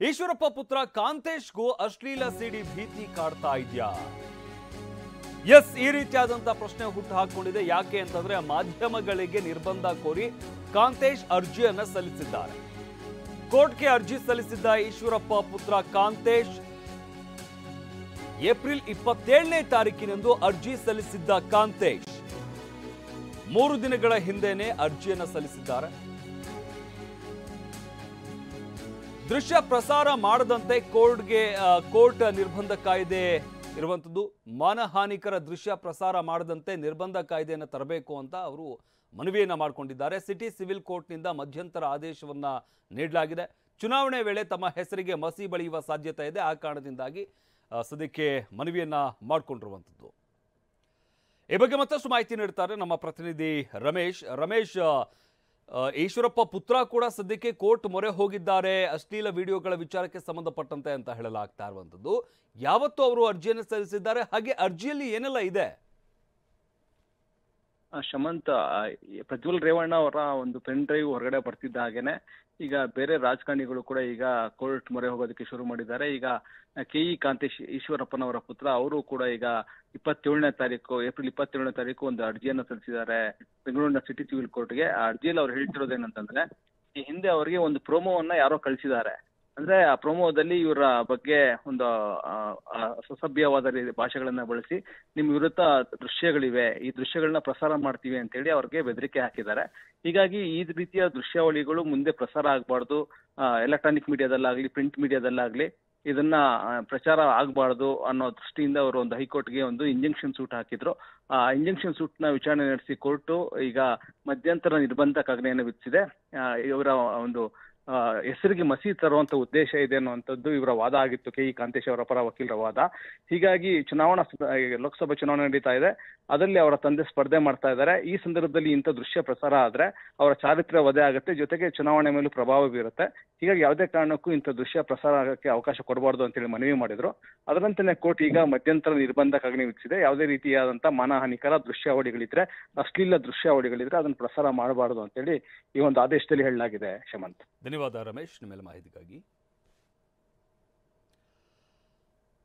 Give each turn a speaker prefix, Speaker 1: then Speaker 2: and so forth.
Speaker 1: ಈಶ್ವರಪ್ಪ ಪುತ್ರ ಕಾಂತೇಶ್ಗೂ ಅಶ್ಲೀಲ ಸಿಡಿ ಭೀತಿ ಕಾಡ್ತಾ ಇದೆಯಾ? ಎಸ್, ಈ ರೀತಿಯಾದಂತ ಪ್ರಶ್ನೆ ಹುಟ್ಟು ಹಾಕೊಂಡಿದೆ. ಯಾಕೆ ಅಂತಂದ್ರೆ ಮಾಧ್ಯಮಗಳಿಗೆ ನಿರ್ಬಂಧ ಕೋರಿ ಕಾಂತೇಶ್ ಅರ್ಜಿಯನ್ನ ಸಲ್ಲಿಸಿದ್ದಾರೆ. ಕೋರ್ಟ್ಗೆ ಅರ್ಜಿ ಸಲ್ಲಿಸಿದ್ದ ಈಶ್ವರಪ್ಪ ಪುತ್ರ ಕಾಂತೇಶ್ ಏಪ್ರಿಲ್ 27ನೇ ತಾರೀಕಿನಂದು ಅರ್ಜಿ ಸಲ್ಲಿಸಿದ್ದ ಕಾಂತೇಶ್ 3 ದಿನಗಳ ಹಿಂದೆನೆ ಅರ್ಜಿಯನ್ನ ಸಲ್ಲಿಸಿದ್ದಾರೆ. ದೃಶ್ಯ ಪ್ರಸಾರ ಮಾಡದಂತೆ ಕೋರ್ಟ್ ನಿರ್ಬಂಧ ಕಾಯ್ದೆ ಇರುವಂತದ್ದು. ಮಾನಹಾನಿಕರ ದೃಶ್ಯ ಪ್ರಸಾರ ಮಾಡದಂತೆ ನಿರ್ಬಂಧ ಕಾಯ್ದೆಯನ್ನು ತರಬೇಕು ಅಂತ ಅವರು ಮನವಿಯನ್ನ ಮಾಡಿಕೊಂಡಿದ್ದಾರೆ. ಸಿಟಿ ಸಿವಿಲ್ ಕೋರ್ಟ್ನಿಂದ ಮಧ್ಯಂತರ ಆದೇಶವನ್ನ ನೀಡಲಾಗಿದೆ. ಚುನಾವಣೆ ವೇಳೆ ತಮ್ಮ ಹೆಸರಿಗೆ ಮಸಿ ಬಳಿಯುವ ಸಾಧ್ಯತೆ ಇದೆ. ಆ ಕಾರಣದಿಂದಾಗಿ ಸದ್ಯಕ್ಕೆ ಮನವಿಯನ್ನ ಮಾಡಿಕೊಂಡಿರುವಂಥದ್ದು. ಈ ಬಗ್ಗೆ ಮತ್ತಷ್ಟು ಮಾಹಿತಿ ನೀಡ್ತಾರೆ ನಮ್ಮ ಪ್ರತಿನಿಧಿ ರಮೇಶ್. ಈಶ್ವರಪ್ಪ ಪುತ್ರ ಕೂಡ ಸದ್ಯಕ್ಕೆ ಕೋರ್ಟ್ ಮೊರೆ ಹೋಗಿದ್ದಾರೆ ಅಶ್ಲೀಲ ವಿಡಿಯೋಗಳ ವಿಚಾರಕ್ಕೆ ಸಂಬಂಧಪಟ್ಟಂತೆ ಅಂತ ಹೇಳಲಾಗ್ತಾ ಇರುವಂಥದ್ದು. ಯಾವತ್ತು ಅವರು ಅರ್ಜಿಯನ್ನು ಸಲ್ಲಿಸಿದ್ದಾರೆ, ಹಾಗೆ ಅರ್ಜಿಯಲ್ಲಿ ಏನೆಲ್ಲ ಇದೆ?
Speaker 2: ಶಮಂತ್, ಪ್ರಜ್ವಲ್ ರೇವಣ್ಣ ಅವರ ಒಂದು ಪೆನ್ ಡ್ರೈವ್ ಹೊರಗಡೆ ಬರ್ತಿದ್ದ ಹಾಗೇನೆ ಈಗ ಬೇರೆ ರಾಜಕಾರಣಿಗಳು ಕೂಡ ಈಗ ಕೋರ್ಟ್ ಮೊರೆ ಹೋಗೋದಕ್ಕೆ ಶುರು ಮಾಡಿದ್ದಾರೆ. ಈಗ ಕೆ.ಇ. ಕಾಂತೇಶ್ ಈಶ್ವರಪ್ಪನವರ ಪುತ್ರ ಅವರು ಕೂಡ ಈಗ ಏಪ್ರಿಲ್ 27ನೇ ತಾರೀಕು ಒಂದು ಅರ್ಜಿಯನ್ನು ಸಲ್ಲಿಸಿದ್ದಾರೆ ಬೆಂಗಳೂರಿನ ಸಿಟಿ ಸಿವಿಲ್ ಕೋರ್ಟ್ಗೆ. ಆ ಅರ್ಜಿಯಲ್ಲಿ ಅವ್ರು ಹೇಳ್ತಿರೋದೇನಂತಂದ್ರೆ, ಈ ಹಿಂದೆ ಅವರಿಗೆ ಒಂದು ಪ್ರೋಮೋವನ್ನ ಯಾರೋ ಕಳಿಸಿದ್ದಾರೆ. ಅಂದ್ರೆ ಆ ಪ್ರೋಮೋದಲ್ಲಿ ಇವರ ಬಗ್ಗೆ ಒಂದು ಸುಸಭ್ಯವಾದ ಭಾಷೆಗಳನ್ನ ಬಳಸಿ ನಿಮ್ ವಿರುದ್ಧ ದೃಶ್ಯಗಳಿವೆ, ಈ ದೃಶ್ಯಗಳನ್ನ ಪ್ರಸಾರ ಮಾಡ್ತೀವಿ ಅಂತ ಹೇಳಿ ಅವ್ರಿಗೆ ಬೆದರಿಕೆ ಹಾಕಿದ್ದಾರೆ. ಹೀಗಾಗಿ ಈ ರೀತಿಯ ದೃಶ್ಯಾವಳಿಗಳು ಮುಂದೆ ಪ್ರಸಾರ ಆಗ್ಬಾರ್ದು, ಎಲೆಕ್ಟ್ರಾನಿಕ್ ಮೀಡಿಯಾದಲ್ಲಾಗ್ಲಿ ಪ್ರಿಂಟ್ ಮೀಡಿಯಾದಲ್ಲಾಗ್ಲಿ ಇದನ್ನ ಪ್ರಚಾರ ಆಗ್ಬಾರ್ದು ಅನ್ನೋ ದೃಷ್ಟಿಯಿಂದ ಅವರು ಒಂದು ಹೈಕೋರ್ಟ್ಗೆ ಒಂದು ಇಂಜಂಕ್ಷನ್ ಸೂಟ್ ಹಾಕಿದ್ರು. ಆ ಇಂಜಂಕ್ಷನ್ ಸೂಟ್ ನ ವಿಚಾರಣೆ ನಡೆಸಿ ಕೋರ್ಟ್ ಈಗ ಮಧ್ಯಂತರ ನಿರ್ಬಂಧಕಾಜ್ಞೆಯನ್ನು ವಿಧಿಸಿದೆ. ಇವರ ಒಂದು ಹೆಸರಿಗೆ ಮಸಿ ತರುವಂತ ಉದ್ದೇಶ ಇದೆ ಅನ್ನುವಂಥದ್ದು ಇವರ ವಾದ ಆಗಿತ್ತು, ಕೆ.ಇ. ಕಾಂತೇಶ್ ಅವರ ಪರ ವಕೀಲರ ವಾದ. ಹೀಗಾಗಿ ಲೋಕಸಭಾ ಚುನಾವಣೆ ನಡೀತಾ ಇದೆ, ಅದರಲ್ಲಿ ಅವರ ತಂದೆ ಸ್ಪರ್ಧೆ ಮಾಡ್ತಾ ಇದ್ದಾರೆ. ಈ ಸಂದರ್ಭದಲ್ಲಿ ಇಂಥ ದೃಶ್ಯ ಪ್ರಸಾರ ಆದ್ರೆ ಅವರ ಚಾರಿತ್ರ್ಯ ವಧೆ ಆಗುತ್ತೆ, ಜೊತೆಗೆ ಚುನಾವಣೆ ಮೇಲೂ ಪ್ರಭಾವ ಬೀರುತ್ತೆ. ಹೀಗಾಗಿ ಯಾವುದೇ ಕಾರಣಕ್ಕೂ ಇಂಥ ದೃಶ್ಯ ಪ್ರಸಾರ ಆಗಕ್ಕೆ ಅವಕಾಶ ಕೊಡಬಾರ್ದು ಅಂತೇಳಿ ಮನವಿ ಮಾಡಿದ್ರು. ಅದರಂತೆಯೇ ಕೋರ್ಟ್ ಈಗ ಮಧ್ಯಂತರ ನಿರ್ಬಂಧಕಾಜ್ಞೆ ವಿಧಿಸಿದೆ. ಯಾವುದೇ ರೀತಿಯಾದಂತಹ ಮಾನಹಾನಿಕರ ದೃಶ್ಯಾವಳಿಗಳಿದ್ರೆ, ಅಶ್ಲೀಲ ದೃಶ್ಯಾವಳಿಗಳಿದ್ರೆ ಅದನ್ನು ಪ್ರಸಾರ ಮಾಡಬಾರದು ಅಂತೇಳಿ ಈ ಒಂದು ಆದೇಶದಲ್ಲಿ ಹೇಳಲಾಗಿದೆ. ಶಮಂತ್,
Speaker 1: ಧನ್ಯವಾದ ರಮೇಶ್, ನಿಮ್ಮೆಲ್ಲ ಮಾಹಿತಿಗಾಗಿ.